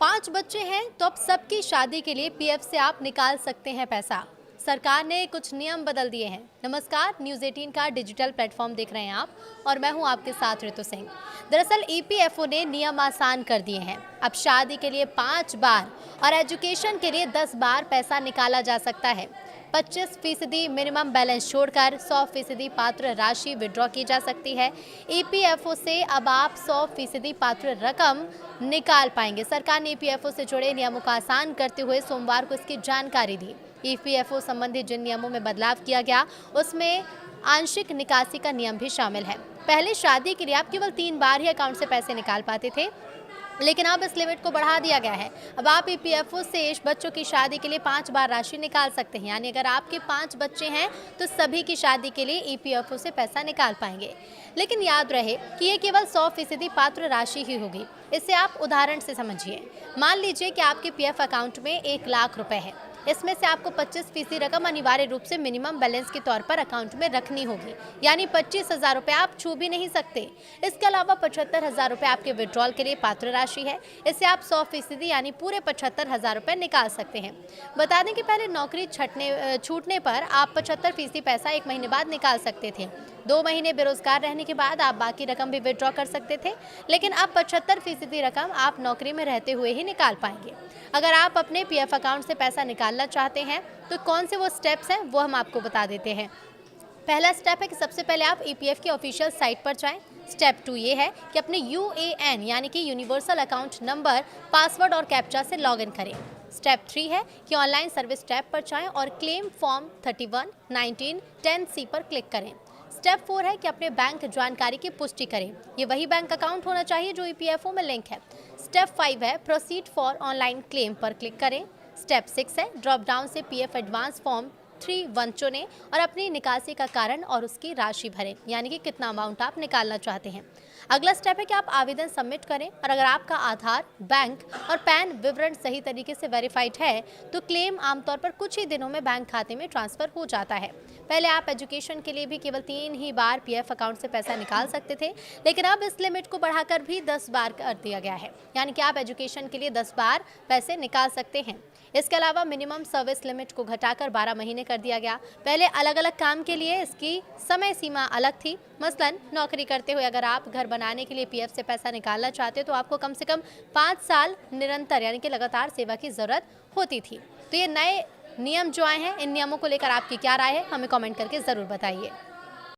5 बच्चे हैं तो अब सबकी शादी के लिए पीएफ से आप निकाल सकते हैं पैसा। सरकार ने कुछ नियम बदल दिए हैं। नमस्कार, न्यूज़ 18 का डिजिटल प्लेटफॉर्म देख रहे हैं आप और मैं हूं आपके साथ ऋतु सिंह। दरअसल ईपीएफओ ने नियम आसान कर दिए हैं। अब शादी के लिए 5 बार और एजुकेशन के लिए 10 बार पैसा निकाला जा सकता है। 25% मिनिमम बैलेंस छोड़कर 100% पात्र राशि विड्रॉ की जा सकती है। ईपीएफओ से अब आप 100% पात्र रकम निकाल पाएंगे। सरकार ने ईपीएफओ से जुड़े नियमों को आसान करते हुए सोमवार को इसकी जानकारी दी। ईपीएफओ संबंधी जिन नियमों में बदलाव किया गया उसमें आंशिक निकासी का नियम भी शामिल है। पहले शादी के लिए आप केवल 3 बार ही अकाउंट से पैसे निकाल पाते थे, लेकिन अब इस लिमिट को बढ़ा दिया गया है। अब आप ईपीएफओ से बच्चों की शादी के लिए 5 बार राशि निकाल सकते हैं। यानी अगर आपके 5 बच्चे हैं तो सभी की शादी के लिए ईपीएफओ से पैसा निकाल पाएंगे। लेकिन याद रहे कि ये केवल 100% पात्र राशि ही होगी। इसे आप उदाहरण से समझिए। मान लीजिए कि आपके पीएफ अकाउंट में 1 लाख रुपए है। इसमें से आपको 25% रकम अनिवार्य रूप से मिनिमम बैलेंस के तौर पर अकाउंट में रखनी होगी। यानी 25,000 रुपये आप छू भी नहीं सकते। इसके अलावा 75,000 रुपये आपके विड्रॉल के लिए पात्र राशि है। इससे आप 100% यानी पूरे 75,000 रुपये निकाल सकते हैं। बता दें कि पहले नौकरी छूटने पर आप 75% पैसा 1 महीने बाद निकाल सकते थे। 2 महीने बेरोजगार रहने के बाद आप बाकी रकम भी विड्रॉ कर सकते थे, लेकिन अब 75% रकम आप नौकरी में रहते हुए ही निकाल पाएंगे। अगर आप अपने पीएफ अकाउंट से पैसा निकालना चाहते हैं तो कौन से वो स्टेप्स हैं वो हम आपको बता देते हैं। पहला स्टेप है कि सबसे पहले आप ईपीएफ की ऑफिशियल साइट पर जाएं। स्टेप 2 ये है कि अपने यूएएन यानी कि यूनिवर्सल अकाउंट नंबर, पासवर्ड और कैप्चा से लॉगिन करें। स्टेप 3 है कि ऑनलाइन सर्विस टैब पर जाएं और क्लेम फॉर्म 31, 19, 10C पर क्लिक करें। स्टेप 4 है कि अपने बैंक जानकारी की पुष्टि करें। ये वही बैंक अकाउंट होना चाहिए जो ईपीएफओ में लिंक है। स्टेप 5 है प्रोसीड फॉर ऑनलाइन क्लेम पर क्लिक करें। स्टेप 6 है ड्रॉप डाउन से पीएफ एडवांस फॉर्म 3(1) चुनें और अपनी निकासी का कारण और उसकी राशि भरें, यानी कि कितना अमाउंट आप निकालना चाहते हैं। अगला स्टेप है कि आप आवेदन सबमिट करें और अगर आपका आधार, बैंक और पैन विवरण सही तरीके से वेरीफाइड है तो क्लेम आमतौर पर कुछ ही दिनों में बैंक खाते में ट्रांसफर हो जाता है। पहले आप एजुकेशन के लिए भी केवल 3 ही बार पीएफ अकाउंट से पैसा निकाल सकते थे, लेकिन अब इस लिमिट को बढ़ाकर भी 10 बार कर दिया गया है। यानी कि आप एजुकेशन के लिए 10 बार पैसे निकाल सकते हैं। इसके अलावा मिनिमम सर्विस लिमिट को घटाकर 12 महीने कर दिया गया। पहले अलग अलग काम के लिए इसकी समय सीमा अलग थी। मसलन नौकरी करते हुए अगर आप घर बनाने के लिए पीएफ से पैसा निकालना चाहते तो आपको कम से कम 5 साल निरंतर यानी कि लगातार सेवा की जरूरत होती थी। तो ये नए नियम जो आए हैं, इन नियमों को लेकर आपकी क्या राय है, हमें कमेंट करके ज़रूर बताइए।